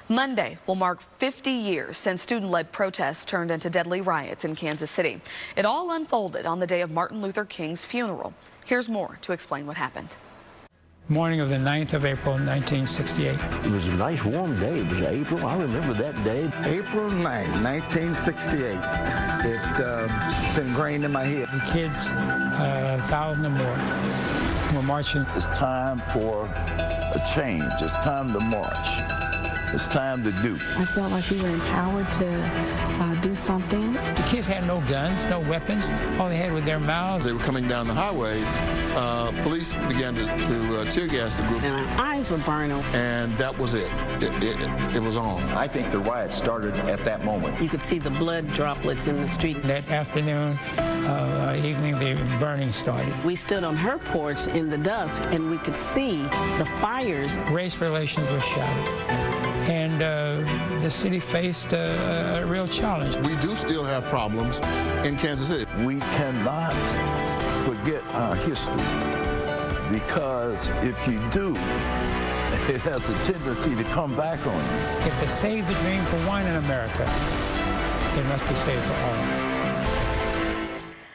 Monday will mark 50 years since student-led protests turned into deadly riots in Kansas City. It all unfolded on the day of Martin Luther King's funeral. Here's more to explain what happened. Morning of the 9th of April, 1968. It was a nice warm day. It was April. I remember that day. April 9, 1968. It's ingrained in my head. The kids, 1,000 or more, were marching. It's time for a change. It's time to march. It's time to do. I felt like we were empowered to do something. The kids had no guns, no weapons. All they had was their mouths. They were coming down the highway. Police began to tear gas the group. And our eyes were burning. And that was it. It was on. I think the riot started at that moment. You could see the blood droplets in the street. That afternoon, evening, the burning started. We stood on her porch in the dusk, and we could see the fires. Race relations were shattered. And the city faced a real challenge. We do still have problems in Kansas City. We cannot forget our history, because if you do, it has a tendency to come back on you. If to save the dream for one in America, it must be saved for all.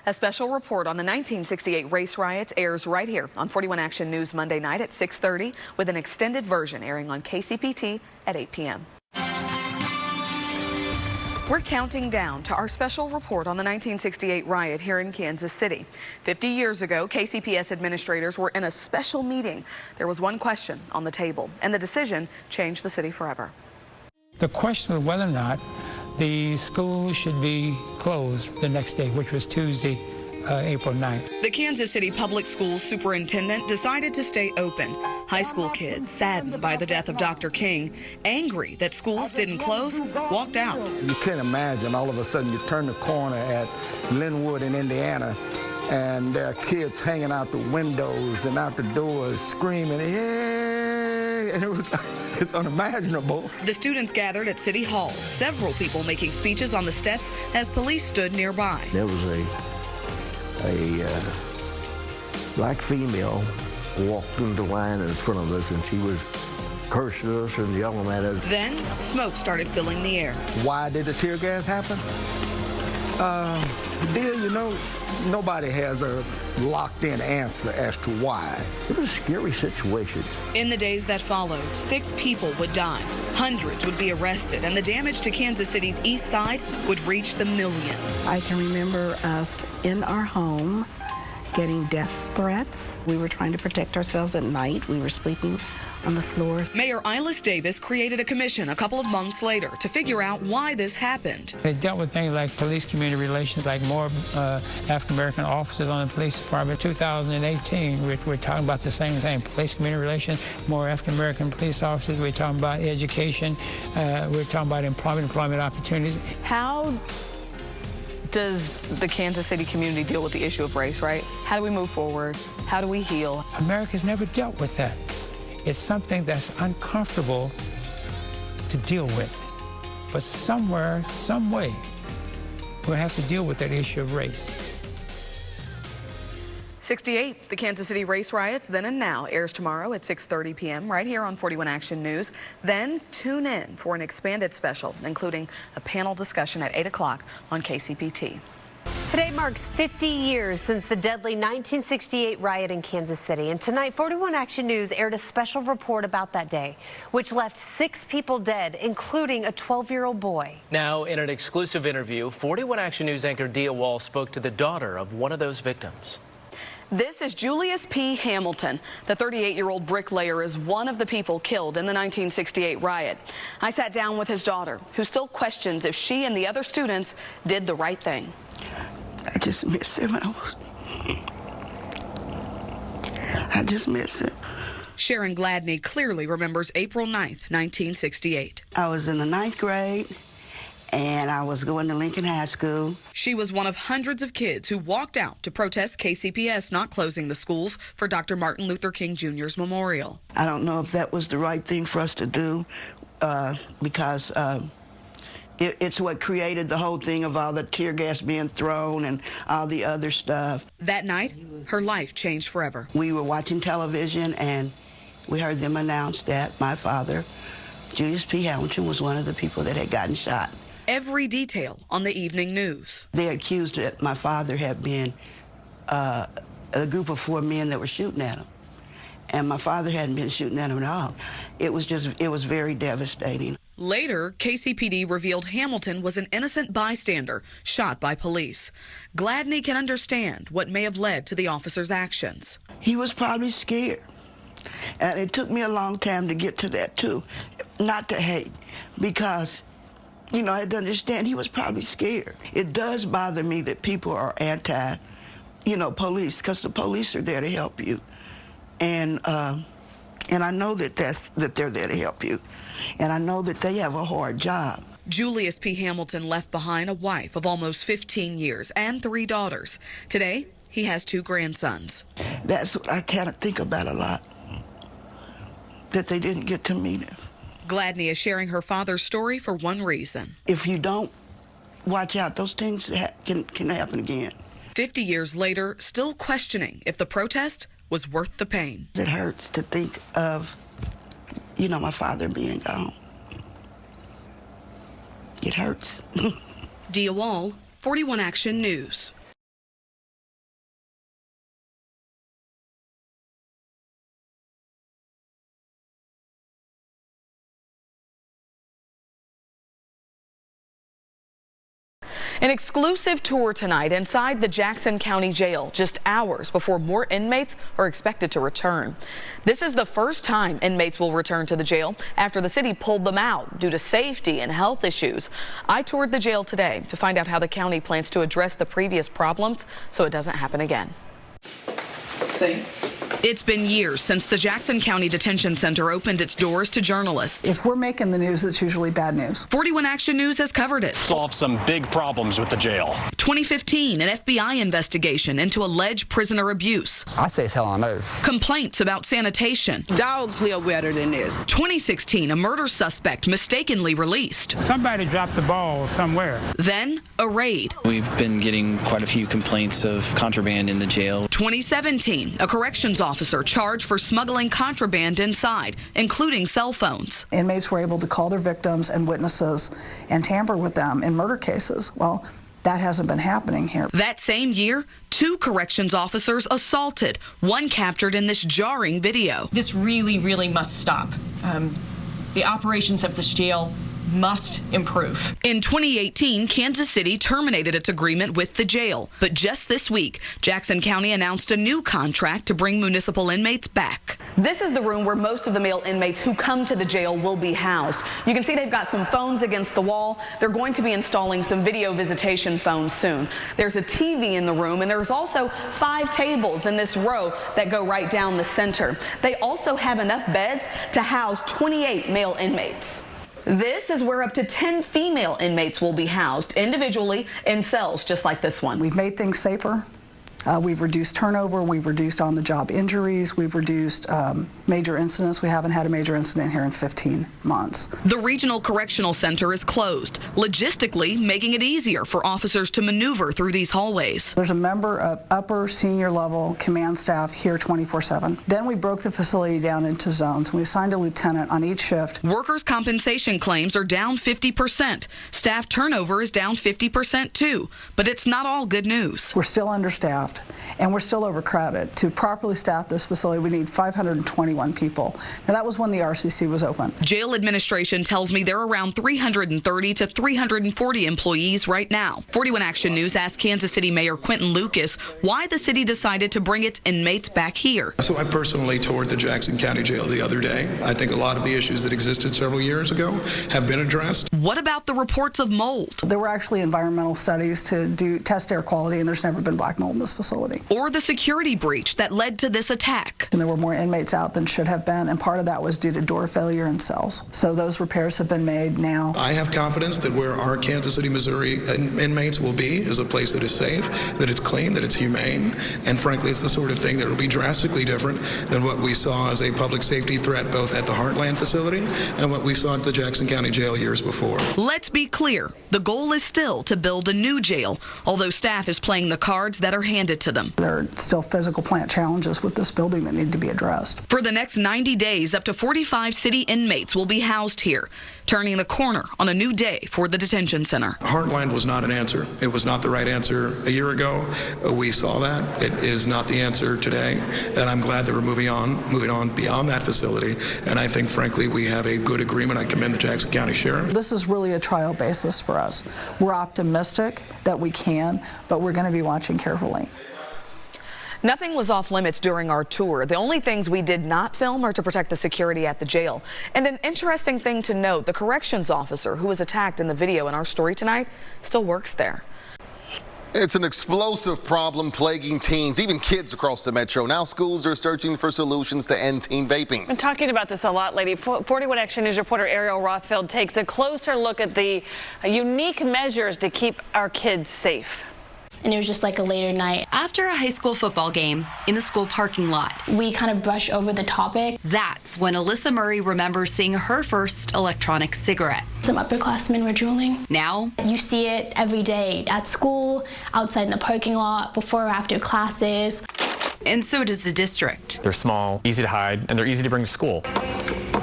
A special report on the 1968 race riots airs right here on 41 Action News Monday night at 6:30 with an extended version airing on KCPT at 8 p.m. We're counting down to our special report on the 1968 riot here in Kansas City. 50 years ago, KCPS administrators were in a special meeting. There was one question on the table, and the decision changed the city forever. The question was whether or not the school should be closed the next day, which was Tuesday, April 9th. The Kansas City Public Schools superintendent decided to stay open. High school kids, saddened by the death of Dr. King, angry that schools didn't close, walked out. You can't imagine all of a sudden you turn the corner at Linwood in Indiana, and there are kids hanging out the windows and out the doors screaming, "Yay!" And it's unimaginable. The students gathered at City Hall, several people making speeches on the steps as police stood nearby. There was a black female walked into line in front of us, and she was cursing us and yelling at us. Then smoke started filling the air. Why did the tear gas happen? Dear, you know, nobody has a locked-in answer as to why. It was a scary situation. In the days that followed, 6 people would die, hundreds would be arrested, and the damage to Kansas City's east side would reach the millions. I can remember us in our home getting death threats. We were trying to protect ourselves at night. We were sleeping on the floor. Mayor Ilis Davis created a commission a couple of months later to figure out why this happened. They dealt with things like police-community relations, like more African-American officers on the police department. 2018, we're talking about the same thing. Police-community relations, more African-American police officers. We're talking about education. We're talking about employment opportunities. How does the Kansas City community deal with the issue of race, right? How do we move forward? How do we heal? America's never dealt with that. It's something that's uncomfortable to deal with. But somewhere, some way, we'll have to deal with that issue of race. 68, the Kansas City race riots, Then and Now, airs tomorrow at 6:30 p.m. right here on 41 Action News. Then tune in for an expanded special, including a panel discussion at 8 o'clock on KCPT. Today marks 50 years since the deadly 1968 riot in Kansas City. And tonight, 41 Action News aired a special report about that day, which left 6 people dead, including a 12-year-old boy. Now, in an exclusive interview, 41 Action News anchor Dia Wall spoke to the daughter of one of those victims. This is Julius P. Hamilton. The 38-year-old bricklayer is one of the people killed in the 1968 riot. I sat down with his daughter, who still questions if she and the other students did the right thing. I just miss him. I just miss him. Sharon Gladney clearly remembers April 9th, 1968. I was in the 9th grade, and I was going to Lincoln High School. She was one of hundreds of kids who walked out to protest KCPS not closing the schools for Dr. Martin Luther King Jr.'s memorial. I don't know if that was the right thing for us to do because it's what created the whole thing of all the tear gas being thrown and all the other stuff. That night, her life changed forever. We were watching television, and we heard them announce that my father Julius P. Hamilton was one of the people that had gotten shot. Every detail on the evening news. They accused that my father had been a group of 4 men that were shooting at him. And my father hadn't been shooting at him at all. It was very devastating. Later, KCPD revealed Hamilton was an innocent bystander shot by police. Gladney can understand what may have led to the officer's actions. He was probably scared. And it took me a long time to get to that, too. Not to hate, because, you know, I had to understand he was probably scared. It does bother me that people are anti, police, because the police are there to help you. And I know that they're there to help you. And I know that they have a hard job. Julius P. Hamilton left behind a wife of almost 15 years and 3 daughters. Today, he has 2 grandsons. That's what I kind of think about a lot, that they didn't get to meet him. Gladney is sharing her father's story for one reason. If you don't watch out, those things can happen again. 50 years later, still questioning if the protest was worth the pain. It hurts to think of, my father being gone. It hurts. Dia Wall, 41 Action News. An exclusive tour tonight inside the Jackson County Jail, just hours before more inmates are expected to return. This is the first time inmates will return to the jail after the city pulled them out due to safety and health issues. I toured the jail today to find out how the county plans to address the previous problems so it doesn't happen again. See? It's been years since the Jackson County Detention Center opened its doors to journalists. If we're making the news, it's usually bad news. 41 Action News has covered it. Solved some big problems with the jail. 2015, an FBI investigation into alleged prisoner abuse. I say it's hell on earth. Complaints about sanitation. Dogs live better than this. 2016, a murder suspect mistakenly released. Somebody dropped the ball somewhere. Then, a raid. We've been getting quite a few complaints of contraband in the jail. 2017, a corrections officer charged for smuggling contraband inside, including cell phones. Inmates were able to call their victims and witnesses and tamper with them in murder cases. Well, that hasn't been happening here. That same year, 2 corrections officers assaulted, one captured in this jarring video. This really must stop. The operations of this jail must improve. In 2018, Kansas City terminated its agreement with the jail. But just this week, Jackson County announced a new contract to bring municipal inmates back. This is the room where most of the male inmates who come to the jail will be housed. You can see they've got some phones against the wall. They're going to be installing some video visitation phones soon. There's a TV in the room, and there's also 5 tables in this row that go right down the center. They also have enough beds to house 28 male inmates. This is where up to 10 female inmates will be housed individually in cells just like this one. We've made things safer. We've reduced turnover. We've reduced on-the-job injuries. We've reduced major incidents. We haven't had a major incident here in 15 months. The Regional Correctional Center is closed, logistically making it easier for officers to maneuver through these hallways. There's a member of upper senior level command staff here 24/7. Then we broke the facility down into zones. We assigned a lieutenant on each shift. Workers' compensation claims are down 50%. Staff turnover is down 50% too. But it's not all good news. We're still understaffed. And we're still overcrowded. To properly staff this facility, we need 521 people. Now, that was when the RCC was open. Jail administration tells me there are around 330 to 340 employees right now. 41 Action News asked Kansas City Mayor Quentin Lucas why the city decided to bring its inmates back here. So I personally toured the Jackson County Jail the other day. I think a lot of the issues that existed several years ago have been addressed. What about the reports of mold? There were actually environmental studies to test air quality, and there's never been black mold in this facility. Or the security breach that led to this attack. And there were more inmates out than should have been, and part of that was due to door failure in cells. So those repairs have been made now. I have confidence that where our Kansas City, Missouri inmates will be is a place that is safe, that it's clean, that it's humane, and frankly, it's the sort of thing that will be drastically different than what we saw as a public safety threat both at the Heartland facility and what we saw at the Jackson County Jail years before. Let's be clear, the goal is still to build a new jail, although staff is playing the cards that are handed handed to them. There are still physical plant challenges with this building that need to be addressed. For the next 90 days, up to 45 city inmates will be housed here, turning the corner on a new day for the detention center. Heartland was not an answer. It was not the right answer a year ago. We saw that. It is not the answer today. And I'm glad that we're moving on beyond that facility. And I think, frankly, we have a good agreement. I commend the Jackson County Sheriff. This is really a trial basis for us. We're optimistic that we can, but we're going to be watching carefully. Nothing was off limits during our tour. The only things we did not film are to protect the security at the jail. And an interesting thing to note, the corrections officer who was attacked in the video in our story tonight still works there. It's an explosive problem plaguing teens, even kids across the metro. Now schools are searching for solutions to end teen vaping. Been talking about this a lot, lady. 41 Action News reporter Ariel Rothfield takes a closer look at the unique measures to keep our kids safe. And it was just like a later night. After a high school football game in the school parking lot, we kind of brushed over the topic. That's when Alyssa Murray remembers seeing her first electronic cigarette. Some upperclassmen were drooling. Now, you see it every day at school, outside in the parking lot, before or after classes. And so does the district. They're small, easy to hide, and they're easy to bring to school.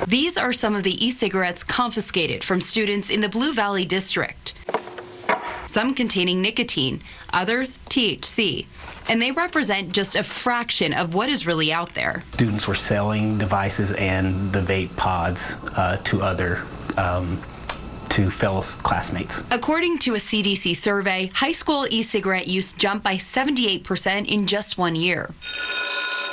These are some of the e-cigarettes confiscated from students in the Blue Valley district. Some containing nicotine, others THC, and they represent just a fraction of what is really out there. Students were selling devices and the vape pods to fellow classmates. According to a CDC survey, high school e-cigarette use jumped by 78% in just 1 year.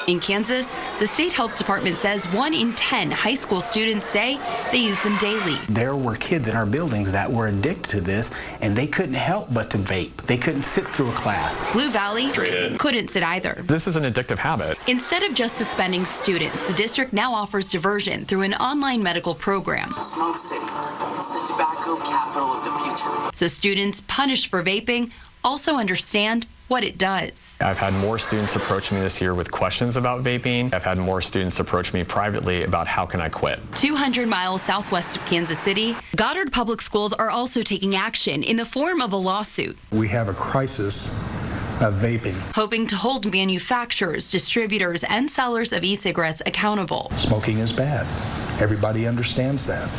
In Kansas, the state health department says 1 in 10 high school students say they use them daily. There were kids in our buildings that were addicted to this, and they couldn't help but to vape. They couldn't sit through a class. Blue Valley couldn't sit either. This is an addictive habit. Instead of just suspending students, the district now offers diversion through an online medical program. Smoke City, it's the tobacco capital of the future. So students punished for vaping also understand what it does. I've had more students approach me this year with questions about vaping. I've had more students approach me privately about how can I quit. 200 miles southwest of Kansas City, Goddard Public Schools are also taking action in the form of a lawsuit. We have a crisis of vaping. Hoping to hold manufacturers, distributors, and sellers of e-cigarettes accountable. Smoking is bad. Everybody understands that.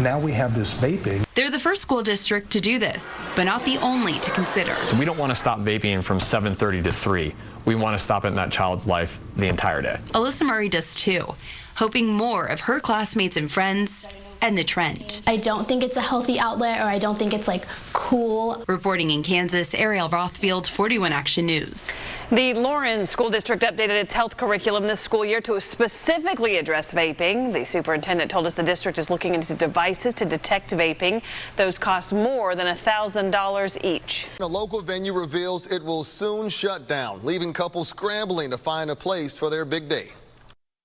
Now we have this vaping. They're the first school district to do this, but not the only to consider. So we don't want to stop vaping from 7:30 to 3. We want to stop it in that child's life the entire day. Alyssa Murray does too, hoping more of her classmates and friends and the trend. I don't think it's a healthy outlet, or I don't think it's like cool. Reporting in Kansas, Ariel Rothfield, 41 Action News. The Lawrence School District updated its health curriculum this school year to specifically address vaping. The superintendent told us the district is looking into devices to detect vaping. Those cost more than $1,000 each. A local venue reveals it will soon shut down, leaving couples scrambling to find a place for their big day.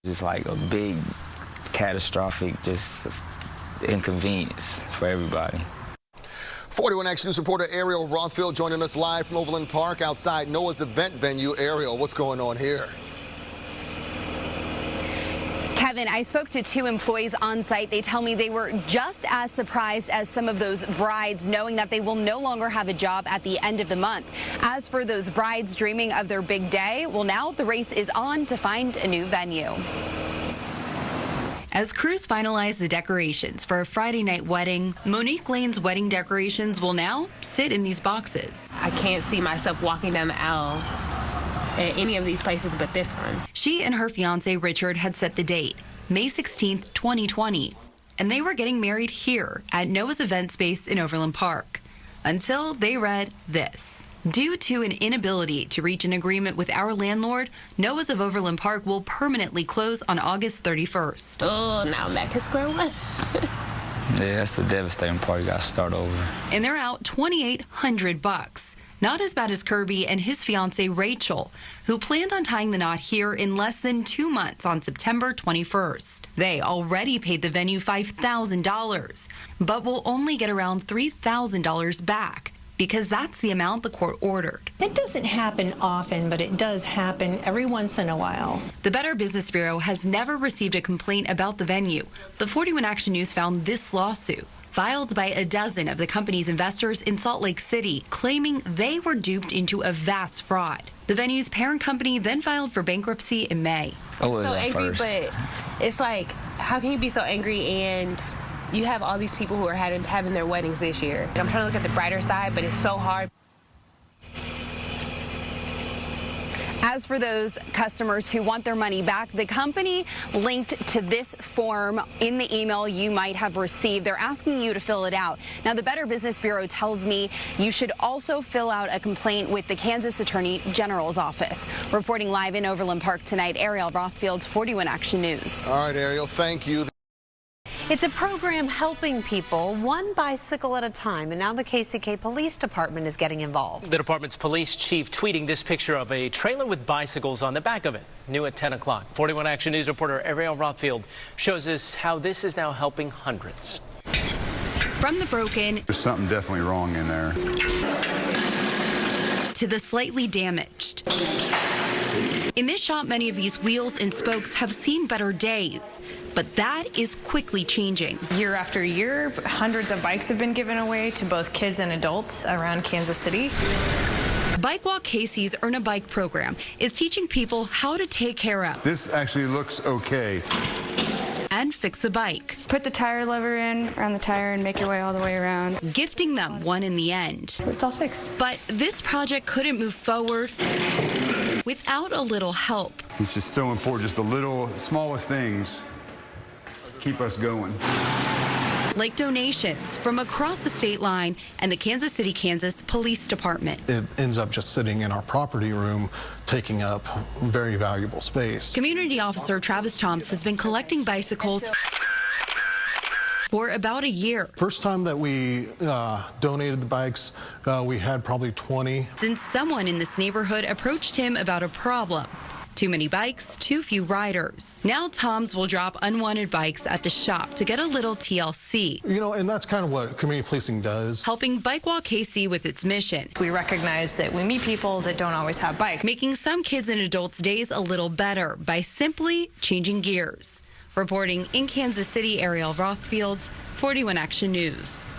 It's like a big, catastrophic, just inconvenience for everybody. 41 Action News reporter Ariel Rothfield joining us live from Overland Park outside Noah's event venue. Ariel, what's going on here? Kevin, I spoke to 2 employees on site. They tell me they were just as surprised as some of those brides, knowing that they will no longer have a job at the end of the month. As for those brides dreaming of their big day, well, now the race is on to find a new venue. As crews finalize the decorations for a Friday night wedding, Monique Lane's wedding decorations will now sit in these boxes. I can't see myself walking down the aisle at any of these places but this one. She and her fiancé Richard had set the date, May 16th, 2020, and they were getting married here at Noah's event space in Overland Park until they read this. Due to an inability to reach an agreement with our landlord, Noah's of Overland Park will permanently close on August 31st. Oh, now I'm back to square one. Yeah, that's the devastating part. You got to start over. And they're out $2,800. Not as bad as Kirby and his fiancée Rachel, who planned on tying the knot here in less than 2 months on September 21st. They already paid the venue $5,000, but will only get around $3,000 back, because that's the amount the court ordered. It doesn't happen often, but it does happen every once in a while. The Better Business Bureau has never received a complaint about the venue, but 41 Action News found this lawsuit filed by a dozen of the company's investors in Salt Lake City, claiming they were duped into a vast fraud. The venue's parent company then filed for bankruptcy in May. So angry, but it's like, how can you be so angry and you have all these people who are having their weddings this year? And I'm trying to look at the brighter side, but it's so hard. As for those customers who want their money back, the company linked to this form in the email you might have received. They're asking you to fill it out. Now, the Better Business Bureau tells me you should also fill out a complaint with the Kansas Attorney General's office. Reporting live in Overland Park tonight, Ariel Rothfield, 41 Action News. All right, Ariel, thank you. It's a program helping people one bicycle at a time, and now the KCK Police Department is getting involved. The department's police chief tweeting this picture of a trailer with bicycles on the back of it. New at 10 o'clock. 41 Action News reporter Ariel Rothfield shows us how this is now helping hundreds. From the broken There's something definitely wrong in there. to the slightly damaged. In this shop, many of these wheels and spokes have seen better days, but that is quickly changing. Year after year, hundreds of bikes have been given away to both kids and adults around Kansas City. Bike Walk KC's Earn a Bike program is teaching people how to take care of This actually looks okay. and fix a bike. Put the tire lever in around the tire and make your way all the way around. Gifting them one in the end. It's all fixed. But this project couldn't move forward without a little help. It's just so important. Just the little, smallest things keep us going. Like donations from across the state line and the Kansas City, Kansas Police Department. It ends up just sitting in our property room, taking up very valuable space. Community Officer Travis Toms has been collecting bicycles for about a year. First time that we donated the bikes, we had probably 20. Since someone in this neighborhood approached him about a problem. Too many bikes, too few riders. Now Toms will drop unwanted bikes at the shop to get a little TLC. You know, and that's kind of what community policing does. Helping Bike Walk KC with its mission. We recognize that we meet people that don't always have bikes. Making some kids and adults' days a little better by simply changing gears. Reporting in Kansas City, Ariel Rothfield, 41 Action News.